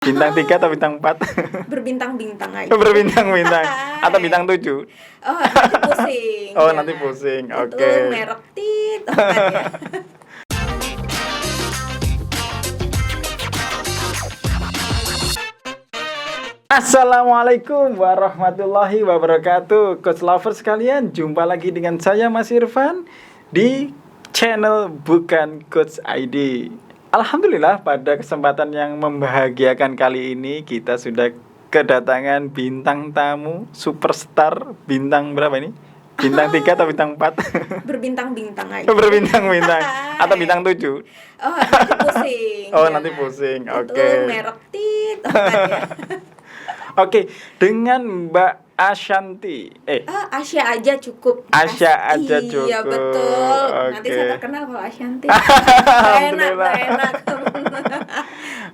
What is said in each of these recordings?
Bintang 3 atau bintang 4? Berbintang-bintang aja. Berbintang-bintang atau bintang 7? Oh, nanti pusing. Oh, jangan. nanti pusing. Itu Oke. merek tit apa ya? Assalamualaikum warahmatullahi wabarakatuh. Coach lovers sekalian, jumpa lagi dengan saya Mas Irfan di channel Bukan Coach ID. Alhamdulillah pada kesempatan yang membahagiakan kali ini kita sudah kedatangan bintang tamu superstar bintang berapa ini? Bintang 3 atau bintang 4? Berbintang-bintang aja. Berbintang-bintang atau bintang 7? Oh, nanti pusing. Oh, jangan. nanti pusing. Itu Oke. merek tit apa ya? Oke, dengan Mbak Ashanti. Asya aja cukup. Asya aja cukup. Iya betul. Nanti Oke. saya terkenal kalau Ashanti. Alhamdulillah. enak.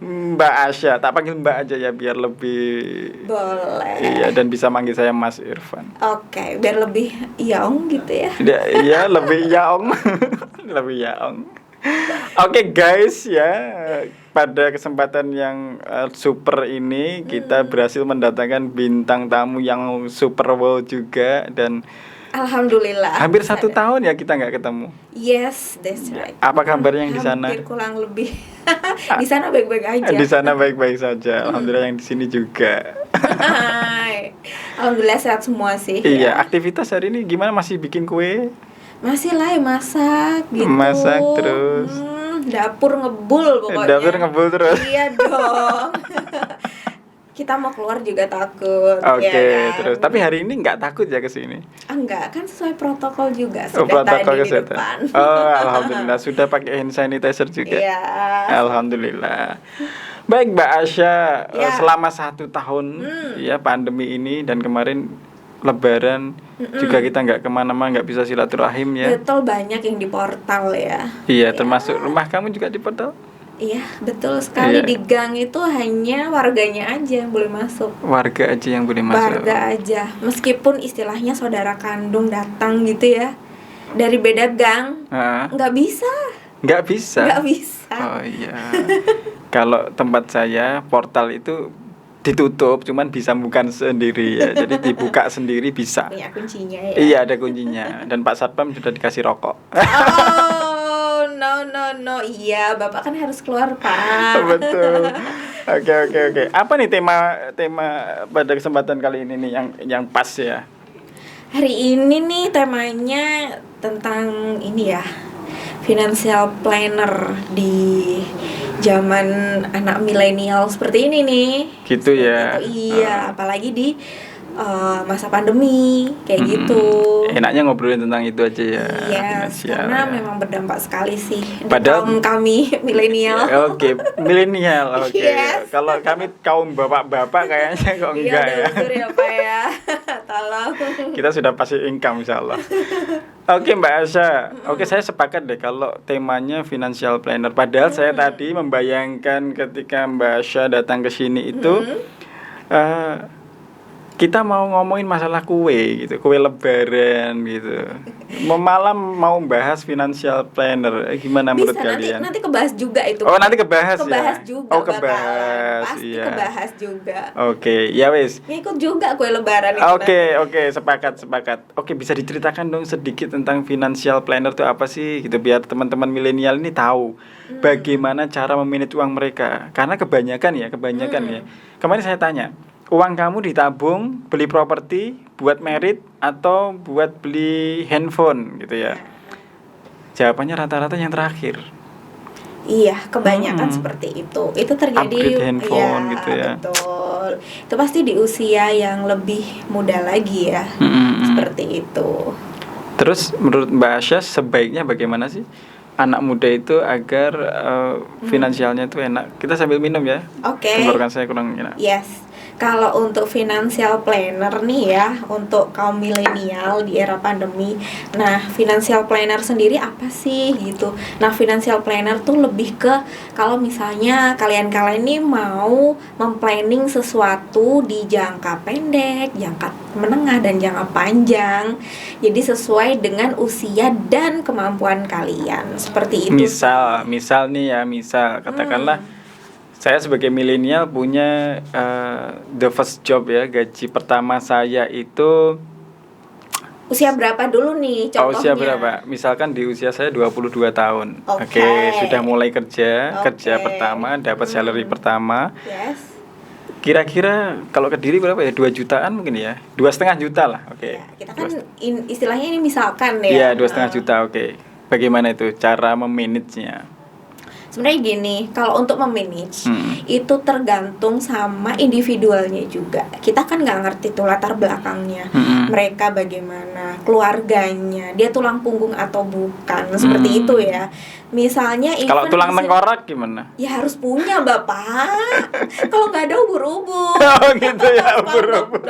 Mbak Asya, tak panggil Mbak aja ya biar lebih. Boleh. Iya, dan bisa manggil saya Mas Irfan. Oke, biar lebih yaong gitu ya. Iya, lebih yaong. Lebih yaong. Oke guys ya, pada kesempatan yang super ini kita berhasil mendatangkan bintang tamu yang super wow juga. Dan Alhamdulillah. hampir 1 tahun ya kita nggak ketemu. Yes, that's right. Apa kabarnya yang di sana? Hampir kurang lebih. Di sana baik-baik aja. Di sana baik-baik saja. Alhamdulillah yang di sini juga. Hai. Alhamdulillah sehat semua sih. Iya, ya. aktivitas hari ini gimana? Masih bikin kue? Masih lah ya masak gitu. Masak terus. Dapur ngebul pokoknya. Dapur ngebul terus. Iya dong. Kita mau keluar juga takut. Oke, ya kan? terus. Tapi hari ini nggak takut ya ke sini? Enggak, kan sesuai protokol juga. Oh, Sudah protokol tadi di kesehatan. depan. Oh, alhamdulillah sudah pakai hand sanitizer juga. Iya. Alhamdulillah. Baik Mbak Asya, Ya. selama 1 tahun ya pandemi ini dan kemarin Lebaran juga kita nggak kemana-mana, nggak bisa silaturahim ya. Betul, banyak yang di portal ya. Iya, termasuk rumah kamu juga di portal. Iya, betul sekali. Iya. Di gang itu hanya warganya aja yang boleh masuk. Warga aja yang boleh masuk. Warga aja. Meskipun istilahnya saudara kandung datang gitu ya. Dari beda gang, Ah, nggak bisa. nggak bisa. Nggak bisa. Oh iya. Kalau tempat saya portal itu ditutup, cuman bisa bukan sendiri ya. Jadi dibuka sendiri bisa. Punya kuncinya ya. Iya, ada kuncinya. Dan Pak Satpam sudah dikasih rokok. Oh, no. Iya, Bapak kan harus keluar, Pak. Betul. Oke. Apa nih tema pada kesempatan kali ini nih yang pas ya? Hari ini nih temanya tentang ini ya. Financial planner di zaman anak milenial seperti ini nih. Gitu ya. Iya, apalagi di masa pandemi kayak gitu. Enaknya ngobrolin tentang itu aja ya. Yes, finansial, karena ya. memang berdampak sekali sih di Padahal- kaum kami milenial. Oke, milenial. Oke. Yes. Kalau kami kaum bapak-bapak kayaknya kok Iya, enggak udah ya. ukur ya Pak ya. Tolong. Kita sudah pasti income insyaallah. Oke Mbak Asya, oke saya sepakat deh kalau temanya financial planner. Padahal saya tadi membayangkan ketika Mbak Asya datang ke sini itu kita mau ngomongin masalah kue gitu, kue lebaran gitu. Malam mau bahas financial planner. Gimana menurut Bisa kalian? nanti kebahas juga itu. Oh, nanti kebahas ya. Kebahas juga. Oh, bakalan. kebahas. Pasti Iya. kebahas juga. Oke, ya wis. Ngikut juga kue lebaran itu. Oke, sepakat. Oke, bisa diceritakan dong sedikit tentang financial planner itu apa sih? Gitu biar teman-teman milenial ini tahu bagaimana cara memanage uang mereka. Karena kebanyakan ya. Kemarin saya tanya, uang kamu ditabung, beli properti, buat merit atau buat beli handphone gitu ya? Jawabannya rata-rata yang terakhir. Iya, kebanyakan seperti itu. Itu terjadi Upgrade handphone gitu ya. Betul. Itu pasti di usia yang lebih muda lagi ya. Seperti itu. Terus menurut Mbak Asya sebaiknya bagaimana sih anak muda itu agar finansialnya itu enak? Kita sambil minum ya. Oke. Tenggorokan saya kurang enak. Yes. Kalau untuk financial planner nih ya, untuk kaum milenial di era pandemi. Nah, financial planner sendiri apa sih gitu. Nah, financial planner tuh lebih ke kalau misalnya kalian ini mau memplanning sesuatu di jangka pendek, jangka menengah dan jangka panjang. Jadi sesuai dengan usia dan kemampuan kalian. Seperti itu. Misal nih ya, katakanlah Saya sebagai milenial punya the first job ya, gaji pertama saya itu Usia berapa dulu nih contohnya? usia berapa? Misalkan di usia saya 22 tahun. Oke. Sudah mulai kerja, Oke. kerja pertama, dapat salary pertama. Yes. Kira-kira kalau Kediri berapa ya? 2 jutaan mungkin ya? 2,5 juta lah. Oke. Ya, kita kan istilahnya ini misalkan ya. Iya, 2,5 juta. Oke. Bagaimana itu cara memanage-nya? Sebenarnya gini, kalau untuk memanage itu tergantung sama individualnya juga. Kita kan nggak ngerti tuh latar belakangnya, mereka bagaimana, keluarganya, dia tulang punggung atau bukan, seperti itu ya. Misalnya kalau tulang tengkorak gimana? Ya harus punya bapak. Kalau nggak ada ubur-ubur. Oh gitu ya, ubur-ubur.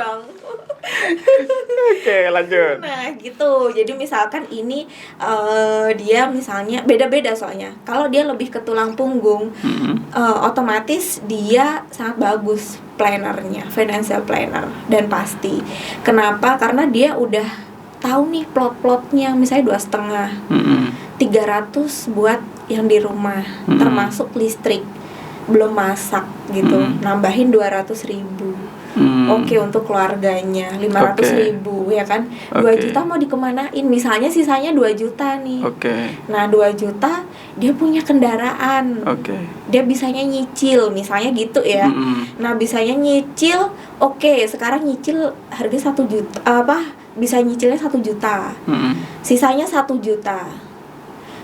Oke, lanjut. Nah gitu, jadi misalkan ini dia misalnya beda-beda soalnya. Kalau dia lebih ke tulang punggung, otomatis dia sangat bagus plannernya, financial planner, dan pasti. Kenapa? Karena dia udah tahu nih plot-plotnya, misalnya 2,5, 300 buat yang di rumah, termasuk listrik, belum masak gitu, nambahin 200.000. Oke, untuk keluarganya 500.000 ya kan, 2 juta mau dikemanain, misalnya sisanya 2 juta nih. Nah 2 juta dia punya kendaraan, dia bisanya nyicil misalnya gitu ya. Nah bisanya nyicil, sekarang nyicil harga 1 juta, bisa nyicilnya 1 juta, sisanya 1 juta.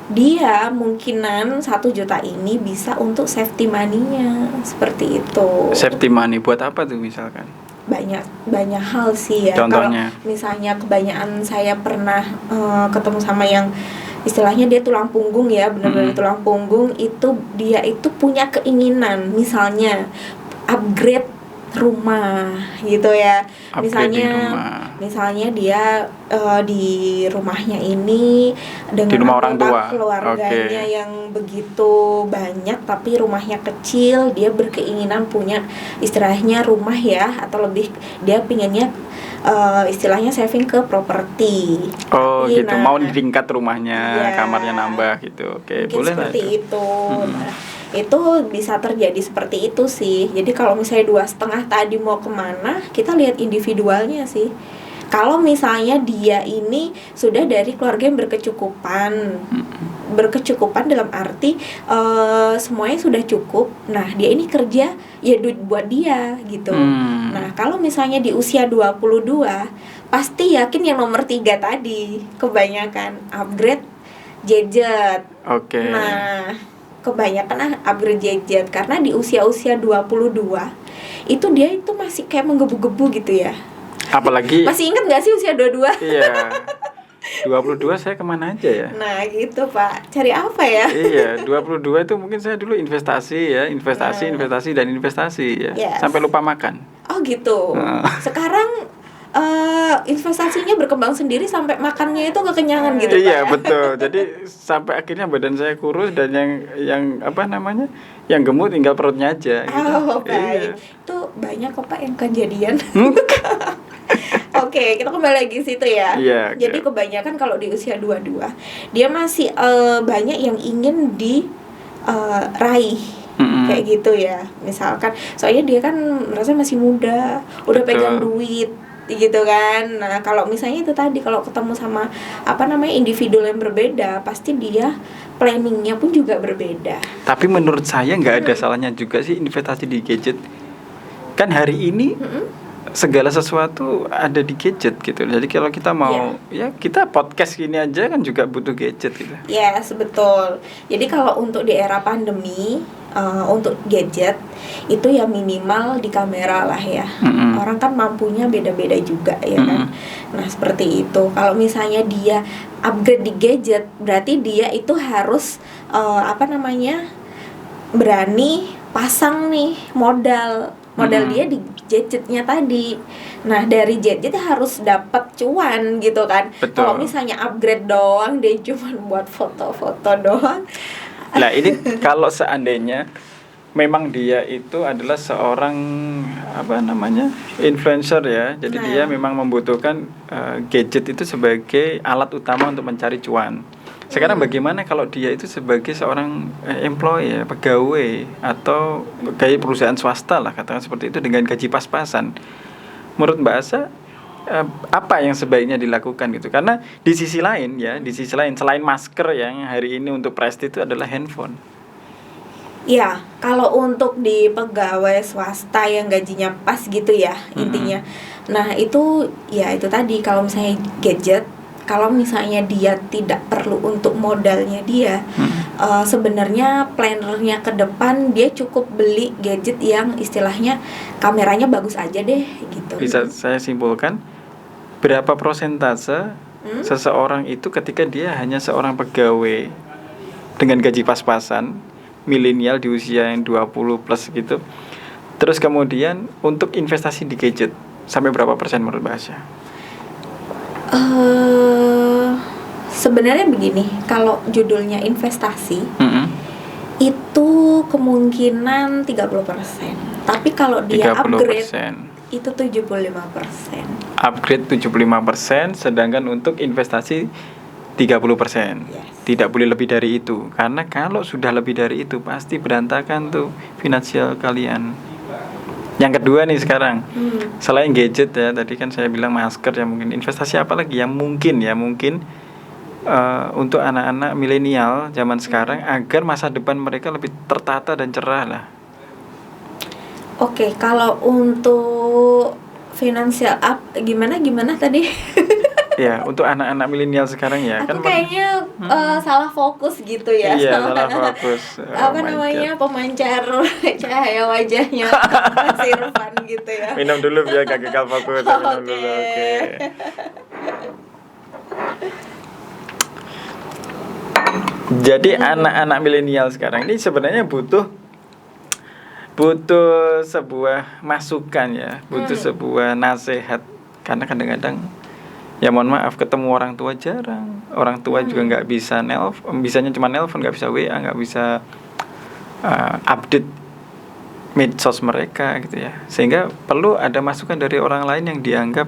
Dia mungkinan 1 juta ini bisa untuk safety money-nya, seperti itu. Safety money buat apa tuh misalkan? Banyak hal sih ya. Contohnya? Kalau misalnya kebanyakan saya pernah ketemu sama yang istilahnya dia tulang punggung ya, benar-benar tulang punggung, itu dia itu punya keinginan misalnya upgrade rumah gitu ya. Misalnya dia di rumahnya ini dengan di rumah orang tua keluarganya yang begitu banyak tapi rumahnya kecil, dia berkeinginan punya istilahnya rumah ya, atau lebih dia pinginnya istilahnya saving ke properti. Gitu. Mau ditingkat rumahnya, kamarnya nambah gitu. Boleh seperti itu. Itu bisa terjadi seperti itu sih. Jadi kalau misalnya 2,5 tadi mau kemana, kita lihat individualnya sih. Kalau misalnya dia ini sudah dari keluarga yang berkecukupan dalam arti semuanya sudah cukup. Nah dia ini kerja ya duit buat dia gitu. Nah kalau misalnya di usia 22, pasti yakin yang nomor 3 tadi kebanyakan upgrade gadget. Nah kebanyakan upgrade gadget karena di usia-usia 22 itu dia itu masih kayak menggebu-gebu gitu ya. Apalagi masih ingat gak sih usia 22? Iya. 22 saya kemana aja ya? Nah gitu Pak, cari apa ya? Iya, 22 itu mungkin saya dulu investasi ya, investasi ya. Yes. Sampai lupa makan. Oh gitu. Sekarang investasinya berkembang sendiri sampai makannya itu kekenyangan gitu Pak. Iya betul. Jadi sampai akhirnya badan saya kurus dan yang apa namanya, yang gemuk tinggal perutnya aja. Gitu. Baik. Iya. Itu banyak kok Pak yang kejadian. Oke, kita kembali lagi ke situ ya. Iya. Jadi kebanyakan kalau di usia 22 dia masih banyak yang ingin raih. Kayak gitu ya. Misalkan soalnya dia kan merasa masih muda, udah pegang duit gitu kan. Nah kalau misalnya itu tadi, kalau ketemu sama individu yang berbeda, pasti dia planningnya pun juga berbeda. Tapi menurut saya nggak ada salahnya juga sih investasi di gadget. Kan hari ini segala sesuatu ada di gadget gitu. Jadi kalau kita mau ya kita podcast gini aja kan juga butuh gadget gitu. Yes, betul. Jadi kalau untuk di era pandemi, untuk gadget itu ya minimal di kamera lah ya. Orang kan mampunya beda-beda juga ya kan. Nah seperti itu. Kalau misalnya dia upgrade di gadget, berarti dia itu harus berani pasang nih modal dia di gadgetnya tadi. Nah dari gadget harus dapat cuan gitu kan. Kalau misalnya upgrade doang, dia cuma buat foto-foto doang. Nah ini kalau seandainya memang dia itu adalah seorang influencer ya, jadi dia memang membutuhkan gadget itu sebagai alat utama untuk mencari cuan. Sekarang bagaimana kalau dia itu sebagai seorang employee, ya, pegawai atau pegawai perusahaan swasta lah, katakan seperti itu, dengan gaji pas-pasan. Menurut Mbak Asa, apa yang sebaiknya dilakukan gitu? Karena di sisi lain selain masker yang hari ini untuk prestis itu adalah handphone. Ya, kalau untuk di pegawai swasta yang gajinya pas gitu ya, intinya. Nah, itu ya itu tadi, kalau misalnya gadget, kalau misalnya dia tidak perlu untuk modalnya dia, sebenarnya plannernya ke depan dia cukup beli gadget yang istilahnya kameranya bagus aja deh gitu. Bisa saya simpulkan, berapa persentase seseorang itu ketika dia hanya seorang pegawai dengan gaji pas-pasan, milenial di usia yang 20 plus gitu, terus kemudian untuk investasi di gadget sampai berapa persen menurut Mbak Asya? Sebenarnya begini, kalau judulnya investasi, itu kemungkinan 30%. Tapi kalau dia 30%. upgrade itu 75%. Upgrade 75%, sedangkan untuk investasi 30%. Yes. Tidak boleh lebih dari itu. Karena kalau sudah lebih dari itu pasti berantakan tuh finansial kalian. Yang kedua nih sekarang, selain gadget ya, tadi kan saya bilang masker ya, mungkin investasi apa lagi yang mungkin untuk anak-anak milenial zaman sekarang agar masa depan mereka lebih tertata dan cerah lah. Oke, kalau untuk finansial gimana tadi? Ya, untuk anak-anak milenial sekarang ya. Aku kayaknya salah fokus gitu ya. Iya, salah fokus. Namanya, pemancar cahaya wajahnya Mas Irfan gitu ya. Minum dulu biar gak gagal fokus. Minum dulu, oke. Jadi anak-anak milenial sekarang ini sebenarnya butuh sebuah masukan ya, butuh sebuah nasihat, karena kadang-kadang ya mohon maaf, ketemu orang tua jarang, orang tua juga nggak bisa nelpon, bisanya cuma nelpon, nggak bisa WA, nggak bisa update medsos mereka gitu ya, sehingga perlu ada masukan dari orang lain yang dianggap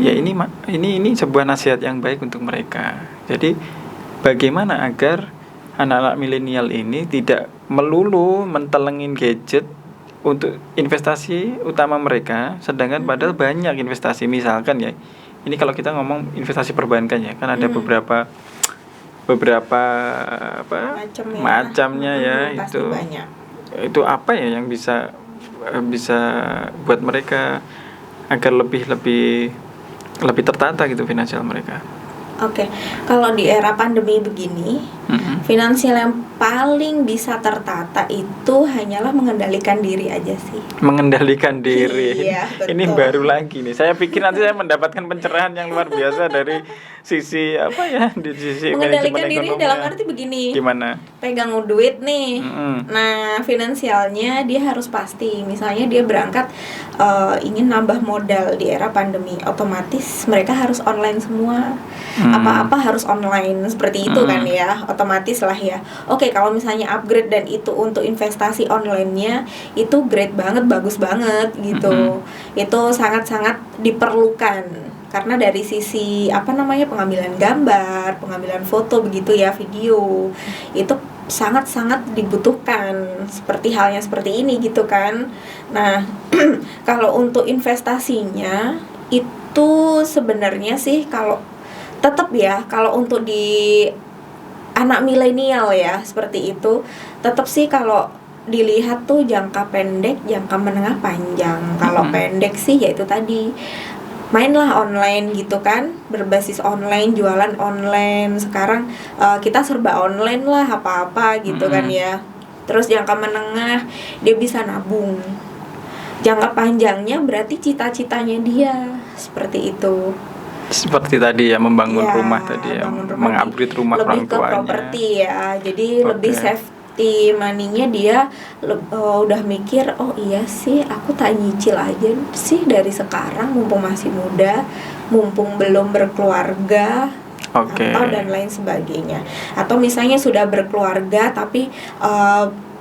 ya ini sebuah nasihat yang baik untuk mereka. Jadi bagaimana agar anak-anak milenial ini tidak melulu mentelengin gadget untuk investasi utama mereka, sedangkan padahal banyak investasi. Misalkan ya, ini kalau kita ngomong investasi perbankan ya, kan ada beberapa macamnya ya, itu banyak. Itu apa ya yang bisa buat mereka agar lebih tertata gitu finansial mereka. Oke, kalau di era pandemi begini, finansial yang paling bisa tertata itu hanyalah mengendalikan diri aja sih. Mengendalikan diri. Iya, betul. Ini baru lagi nih. Saya pikir nanti saya mendapatkan pencerahan yang luar biasa dari sisi di sisi mengendalikan diri dalam arti begini. Gimana? Pegang duit nih. Nah, finansialnya dia harus pasti. Misalnya dia berangkat ingin nambah modal di era pandemi, otomatis mereka harus online semua. Apa-apa harus online seperti itu kan ya, otomatis lah ya. Oke, kalau misalnya upgrade dan itu untuk investasi online-nya itu great banget, bagus banget gitu. Itu sangat-sangat diperlukan karena dari sisi pengambilan gambar, pengambilan foto begitu ya, video itu sangat-sangat dibutuhkan seperti halnya seperti ini gitu kan. Nah, kalau untuk investasinya itu sebenarnya sih tetap ya, kalau untuk di anak milenial ya seperti itu, tetap sih kalau dilihat tuh jangka pendek, jangka menengah, panjang. Kalau pendek sih ya itu tadi, mainlah online gitu kan, berbasis online, jualan online. Sekarang kita serba online lah, apa-apa gitu kan ya. Terus jangka menengah dia bisa nabung. Jangka panjangnya berarti cita-citanya dia seperti itu. Seperti tadi ya, membangun rumah tadi ya, mengupgrade rumah orang tuanya. Lebih ke properti ya, jadi lebih safety money-nya dia udah mikir, oh iya sih aku tak nyicil aja sih dari sekarang mumpung masih muda, mumpung belum berkeluarga, atau dan lain sebagainya. Atau misalnya sudah berkeluarga tapi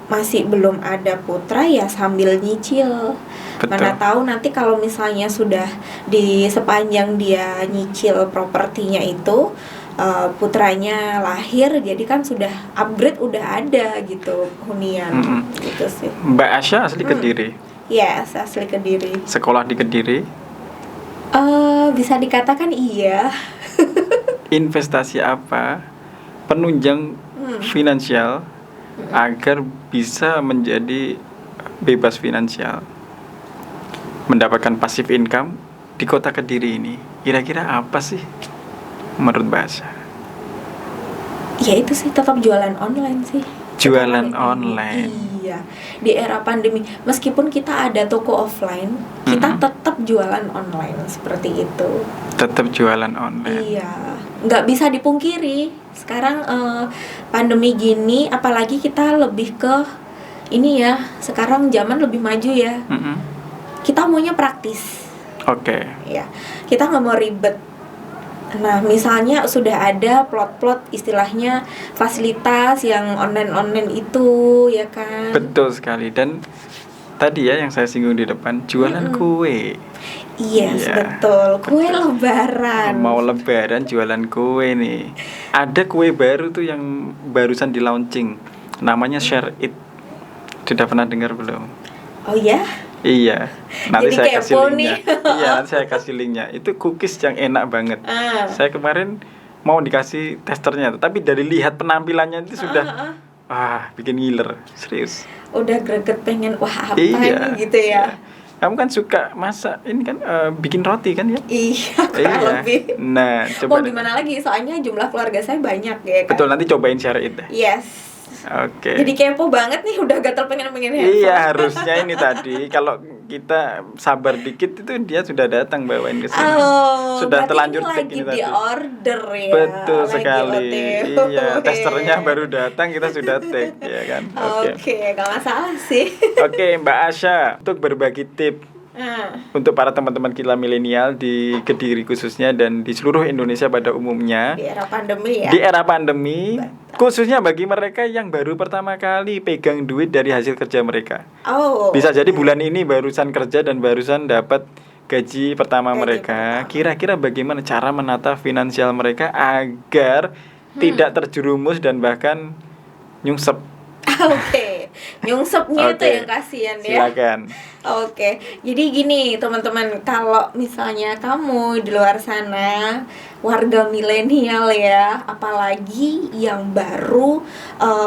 masih belum ada putra, ya sambil nyicil. Betul. Mana tahu nanti kalau misalnya sudah di sepanjang dia nyicil propertinya itu, putranya lahir, jadi kan sudah upgrade, udah ada gitu hunian. Gitu sih. Mbak Asya asli Kediri. Yes, asli Kediri. Sekolah di Kediri. Bisa dikatakan iya. Investasi apa penunjang finansial agar bisa menjadi bebas finansial, mendapatkan passive income di kota Kediri ini? Kira-kira apa sih menurut Mbak Asya? Ya itu sih, tetap jualan online sih. Jualan online. Iya, di era pandemi meskipun kita ada toko offline, kita tetap jualan online seperti itu. Tetap jualan online. Iya, nggak bisa dipungkiri. Sekarang pandemi gini, apalagi kita lebih ke ini ya. Sekarang zaman lebih maju ya. Kita maunya praktis. Oke. Ya, kita nggak mau ribet. Nah, misalnya sudah ada plot-plot istilahnya fasilitas yang online itu, ya kan? Betul sekali. Dan tadi ya yang saya singgung di depan, jualan kue. Yes, Iya. betul. Kue lebaran. Mau lebaran jualan kue nih. Ada kue baru tuh yang barusan di launching. Namanya Share It. Sudah pernah dengar belum? Oh ya? Iya. Nanti Jadi saya kasih kepo linknya. nih. Iya, nanti saya kasih linknya. Itu cookies yang enak banget. Saya kemarin mau dikasih testernya, tapi dari lihat penampilannya itu sudah bikin ngiler, serius. Udah greget pengen, wah apa Iya. nih gitu ya. Kamu kan suka masak, ini kan bikin roti kan ya? Iya, kurang lebih. Nah, Mau coba. gimana lagi? Soalnya jumlah keluarga saya banyak ya kan. Betul, nanti cobain Share It deh. Yes. Oke. Jadi kepo banget nih, udah gatel pengen handphone. Iya, harusnya ini tadi kalau kita sabar dikit itu dia sudah datang bawain ke sini. Sudah berarti terlanjur ini take lagi ini di tadi. order ya. Betul Lagi sekali. OTW. Iya, testernya baru datang, kita sudah take ya kan. Oke, gak masalah sih. Oke, Mbak Asya, untuk berbagi tip untuk para teman-teman kita milenial di Kediri khususnya dan di seluruh Indonesia pada umumnya. Di era pandemi ya. Di era pandemi, khususnya bagi mereka yang baru pertama kali pegang duit dari hasil kerja mereka. Bisa jadi bulan ini barusan kerja dan barusan dapat gaji pertama mereka. Kira-kira bagaimana cara menata finansial mereka agar tidak terjerumus dan bahkan nyungsep? Oke, nyungsepnya itu yang kasihan ya. Silakan. Oke, jadi gini teman-teman, kalau misalnya kamu di luar sana warga milenial ya, apalagi yang baru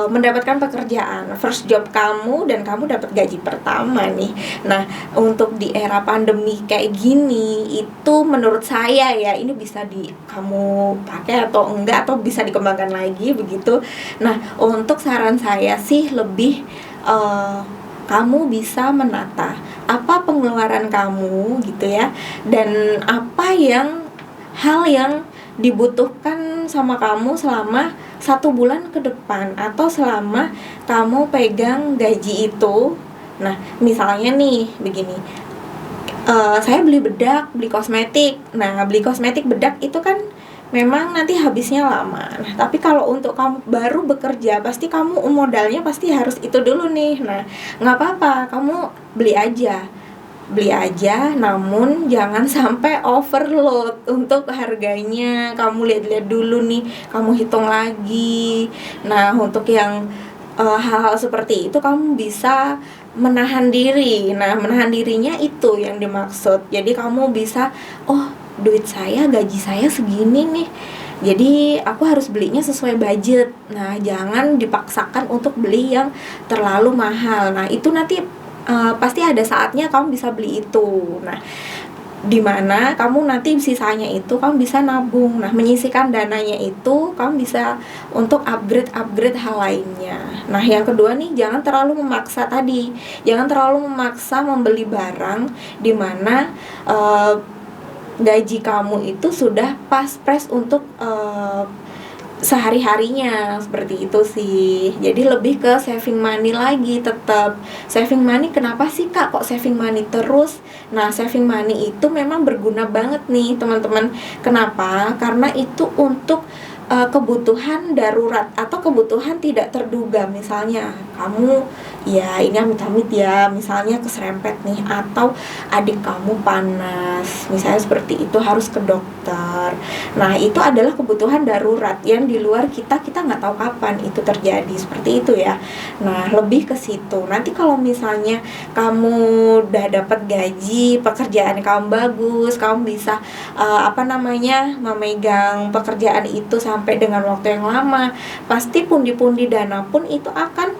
mendapatkan pekerjaan, first job kamu dan kamu dapat gaji pertama nih. Nah, untuk di era pandemi kayak gini itu menurut saya ya, ini bisa kamu pakai atau enggak, atau bisa dikembangkan lagi begitu. Nah, untuk saran saya sih lebih kamu bisa menata apa pengeluaran kamu gitu ya, dan apa hal yang dibutuhkan sama kamu selama 1 bulan ke depan atau selama kamu pegang gaji itu. Nah, misalnya nih begini, saya beli bedak, beli kosmetik. Nah, beli kosmetik bedak itu kan memang nanti habisnya lama. Nah, tapi kalau untuk kamu baru bekerja, pasti kamu modalnya pasti harus itu dulu nih. Nah, nggak apa-apa, kamu beli aja, namun jangan sampai overload untuk harganya. Kamu lihat-lihat dulu nih, kamu hitung lagi. Nah, untuk yang hal-hal seperti itu kamu bisa menahan diri. Nah, menahan dirinya itu yang dimaksud. Jadi kamu bisa, duit saya, gaji saya segini nih, jadi aku harus belinya sesuai budget. Nah, jangan dipaksakan untuk beli yang terlalu mahal. Nah, itu nanti pasti ada saatnya kamu bisa beli itu. Nah, dimana kamu nanti sisanya itu kamu bisa nabung. Nah, menyisihkan dananya itu kamu bisa untuk upgrade hal lainnya. Nah, yang kedua nih, jangan terlalu memaksa tadi. Jangan terlalu memaksa membeli barang dimana gaji kamu itu sudah pas-pres untuk sehari-harinya, seperti itu sih. Jadi lebih ke saving money lagi, tetap saving money. Kenapa sih Kak kok saving money terus? Nah, saving money itu memang berguna banget nih teman-teman. Kenapa? Karena itu untuk kebutuhan darurat atau kebutuhan tidak terduga. Misalnya kamu ya ini amit-amit ya, misalnya keserempet nih, atau adik kamu panas, misalnya seperti itu, harus ke dokter. Nah itu adalah kebutuhan darurat yang di luar kita nggak tahu kapan itu terjadi, seperti itu ya. Nah lebih ke situ. Nanti kalau misalnya kamu udah dapat gaji, pekerjaan kamu bagus, kamu bisa memegang pekerjaan itu sampai dengan waktu yang lama, pasti pundi-pundi dana pun itu akan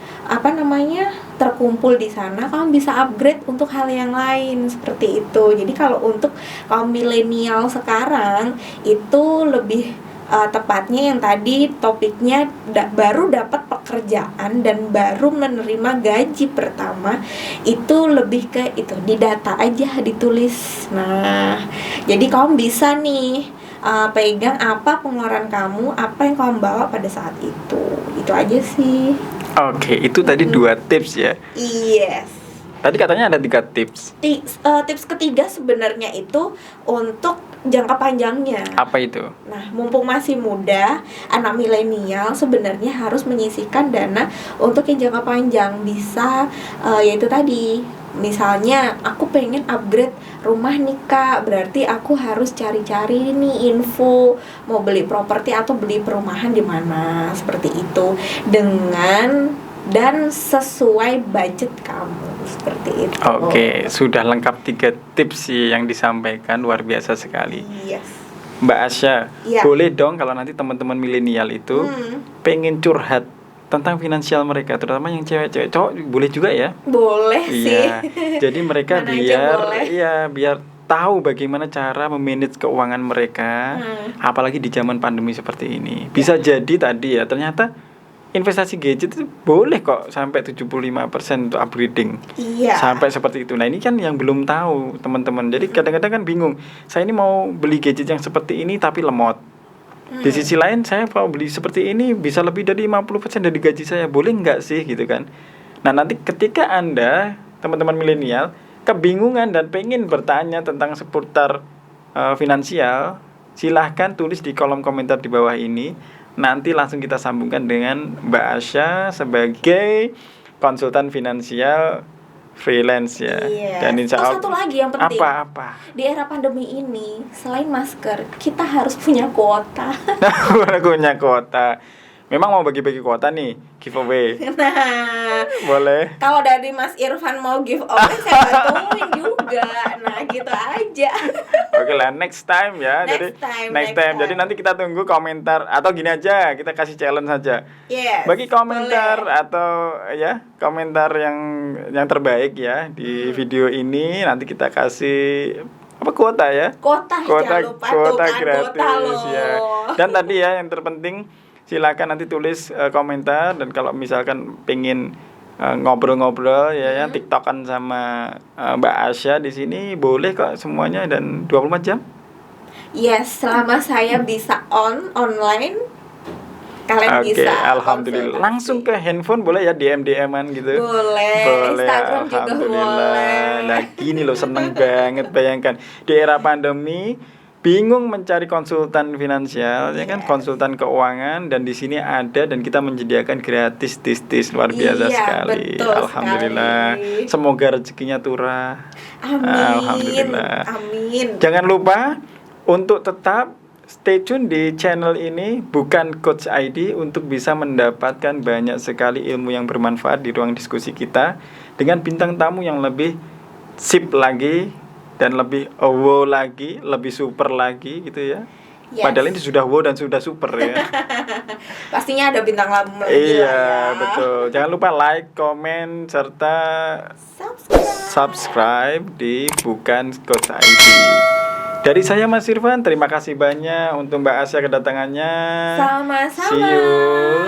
terkumpul di sana. Kamu bisa upgrade untuk hal yang lain, seperti itu. Jadi kalau untuk kaum milenial sekarang itu lebih tepatnya yang tadi topiknya baru dapat pekerjaan dan baru menerima gaji pertama, itu lebih ke itu, di data aja ditulis. Nah jadi kamu bisa nih pegang apa pengeluaran kamu, apa yang kamu bawa pada saat itu aja sih. Oke, itu tadi 2 tips ya. Yes. Tadi katanya ada 3 tips. Tips ketiga sebenarnya itu untuk jangka panjangnya. Apa itu? Nah, mumpung masih muda, anak milenial sebenarnya harus menyisihkan dana untuk yang jangka panjang. Bisa yaitu tadi, misalnya aku pengen upgrade rumah nih Kak, berarti aku harus cari-cari nih info mau beli properti atau beli perumahan di mana, seperti itu, dan sesuai budget kamu, seperti itu. Oke, sudah lengkap 3 tips sih yang disampaikan, luar biasa sekali. Yes. Mbak Asya, Iya. boleh dong kalau nanti teman-teman milenial itu pengen curhat tentang finansial mereka, terutama yang cewek-cewek, cowok boleh juga ya? Boleh sih. Iya. Jadi mereka Mana aja boleh. biar tahu bagaimana cara memanage keuangan mereka, apalagi di zaman pandemi seperti ini. Bisa jadi tadi ya, ternyata investasi gadget itu boleh kok sampai 75% untuk upgrading. Iya. Sampai seperti itu. Nah, ini kan yang belum tahu, teman-teman. Jadi kadang-kadang kan bingung. Saya ini mau beli gadget yang seperti ini tapi lemot. Di sisi lain saya kalau beli seperti ini bisa lebih dari 50% dari gaji saya. Boleh nggak sih gitu kan? Nah, nanti ketika Anda, teman-teman milenial, kebingungan dan pengen bertanya tentang seputar finansial, silahkan tulis di kolom komentar di bawah ini. Nanti langsung kita sambungkan dengan Mbak Asya sebagai konsultan finansial freelance ya. Iya. Dan insya Allah satu lagi yang penting. apa? Di era pandemi ini, selain masker, kita harus punya kuota. Punya kuota. Memang mau bagi-bagi kuota nih, giveaway. Nah, Boleh. kalau dari Mas Irfan mau giveaway, saya bantuin juga. Nah, gitu aja. Oke lah, next time ya. Next Next time. time. Jadi nanti kita tunggu komentar atau gini aja, kita kasih challenge saja. Yes. Bagi komentar boleh. atau ya komentar yang terbaik ya di video ini, nanti kita kasih apa kuota ya? Kuota jangan lupa tuh kan, gratis kuota loh. ya. Dan tadi ya yang terpenting, silakan nanti tulis komentar, dan kalau misalkan pengen ngobrol-ngobrol ya TikTokan sama Mbak Asya di sini boleh kok semuanya, dan 24 jam. Yes, selama saya bisa online, kalian Oke, bisa alhamdulillah. konsultasi. Langsung ke handphone boleh ya, DM-an gitu. Boleh. Instagram juga alhamdulillah. boleh. Nah, gini loh, seneng banget, bayangkan di era pandemi bingung mencari konsultan finansial ya kan, konsultan keuangan, dan di sini ada, dan kita menyediakan gratis tis luar biasa Iya, sekali. betul Alhamdulillah. sekali. Semoga rezekinya turah. Amin. Alhamdulillah. Amin. Jangan lupa untuk tetap stay tune di channel ini, Bukan Coach ID, untuk bisa mendapatkan banyak sekali ilmu yang bermanfaat di ruang diskusi kita dengan bintang tamu yang lebih sip lagi, dan lebih wow lagi, lebih super lagi gitu ya. Yes. Padahal ini sudah wow dan sudah super ya. Pastinya ada bintang lamu lagi lah Iya, ya. betul. Jangan lupa like, komen, serta subscribe di Bukan Coach ID. Dari saya Mas Irfan, terima kasih banyak untuk Mbak Asya kedatangannya. Sama-sama. See you.